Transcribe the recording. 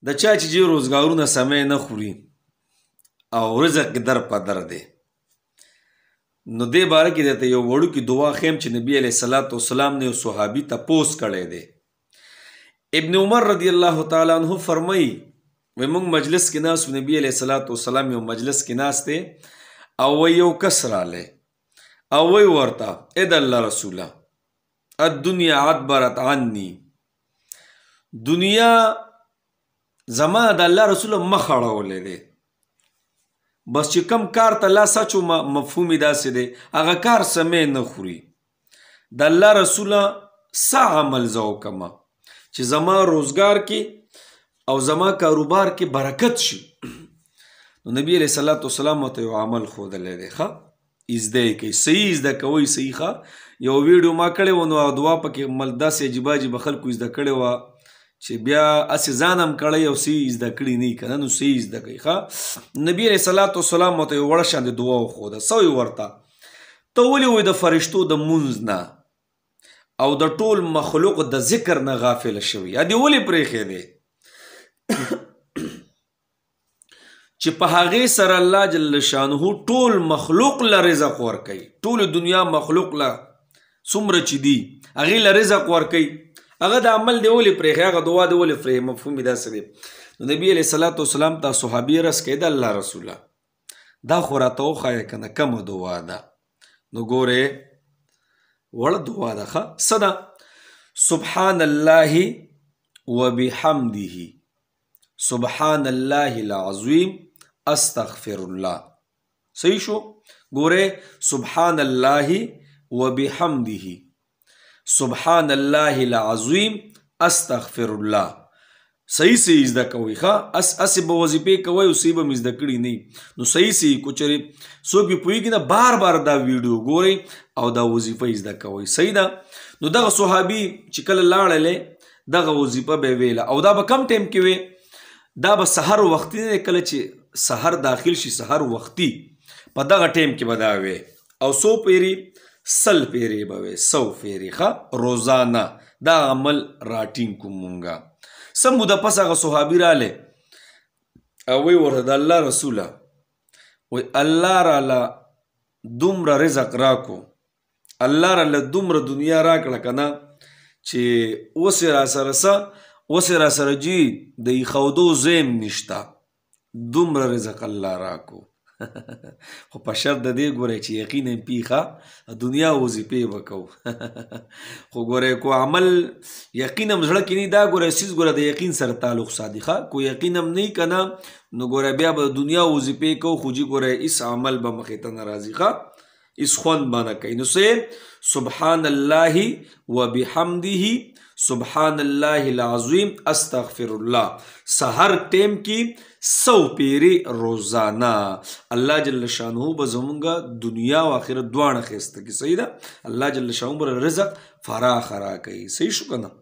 د چا چې جې روزګارونه سمې نه خوري او رزق در په در دی نو دې باره کې درته یو وړوکې دعا ښیم چې نبي علیه الصلاة والسلام نه یو صحابي تپوس کړی دی. ابن عمر رضی الله تعالی عنہ فرمایي وی موږ مجلس کې ناست نبي علیه الصلاة والسلام یو مجلس کې ناست دی او وی یو کس رالی او وی ورته ای د الله رسوله الدنیا عدبرت عني دنیا زما د الله رسول مخ اړولی دی بس چې کم کار ته لا سچو مفهوم داسې دی هغه کار سمې نه خوري د الله رسوله څه عمل زه وکړمه چې زما روزګار کې او زما کاروبار کې برکت شي نو نبی علیه الصلاة والسلام ورته یو عمل ښودلی دی ښه زده یې کوئ صحیح زده کوئ صحیح ښه یو ویډیو ما کړی و نو دعا پکې داسې عجیبه عجیبه خلکو زده کړې وه چې بیا اسې ځان هم کړی او صحیح زده کړي نه که نه نو صحیح زده کوي ښه نبي علیه صلات وسلام ورته یو وړه شانې دعا وښوده څه وایي ورته ته ولې وایي د فرشتو د مونځ نه او د ټول مخلوق د ذکر نه غافله شوي یا دې ولې پرېښی چې په هغې سره الله جل شانه ټول مخلوق له رزق ورکوي ټول دنیا مخلوق له څومره چې دي هغې له رزق ورکوي هغه د عمل دی ولې پرېښی هغه دعا دی ولې پرېښی مفهوم یې داسې دی نو نبي علیه صلات وسلام ته صحابي رس کوي د الله رسوله دا خو راته وښایه که نه کمه دعا ده نو ګورې وړه دعا ده ښه څه ده سبحان الله وبحمده سبحان الله العظیم استغفر الله صحیح شو ګورې سبحان الله وبحمده سبحان الله العظیم استغفر الله صحیح صحیح زده کوئ ښه اسې به وظیفې کوئ او صحیح به مې زده کړي نه نو صحیح صحیح کو چېرې څوک پې پوهېږي نه بار بار دا ویډیو ګورئ او دا وظیفه یې زده کوئ صحیح ده نو دغه صحابي چې کله لاړلی دغه وظیفه به یې ویله او دا به کم ټایم کې وی دا به سحر وختي نه کله چې سحر داخل شي سحر وختي په دغه ټایم کې به دا وی او څو پیرې سل پیرې به وی 100 پیرې ښه روزانه دا عمل راټینګ کوم مونږه څه موده پس هغه صحابي رالی او وی ورته د الله رسوله وی الله راله دومره رزق راکو الله راله دومره دنیا راکړه که نه چې اوس یې راسره څه اوس یې راسره جي د ایښودو ځای هم نشته دومره رزق الله راکو خو په شرط د دې ګورئ چې یقینا پیښه دنیا وظیفې به کوو خو ګورئ کو عمل یقین هم زړه کې نه دا ګورئ سیز ګوره د یقین سره تعلق ساتي ښه کو یقین هم نه که نه نو ګورئ بیا به دنیا وظیفې کوو خو جي ګورئ هېڅ عمل به مخې ته نه راځي ښه هېڅ خوند به نه کوي نو څه سبحان الله وبحمده سبحان الله العظیم استغفر الله سحر ټیم کې 100 پیرې روزانه الله جل شانه به زمونږه دنیا او آخرت دواړه ښایسته کړي صحیح ده الله جل شانه به رزق فراخ راکوي صحیح شو که نه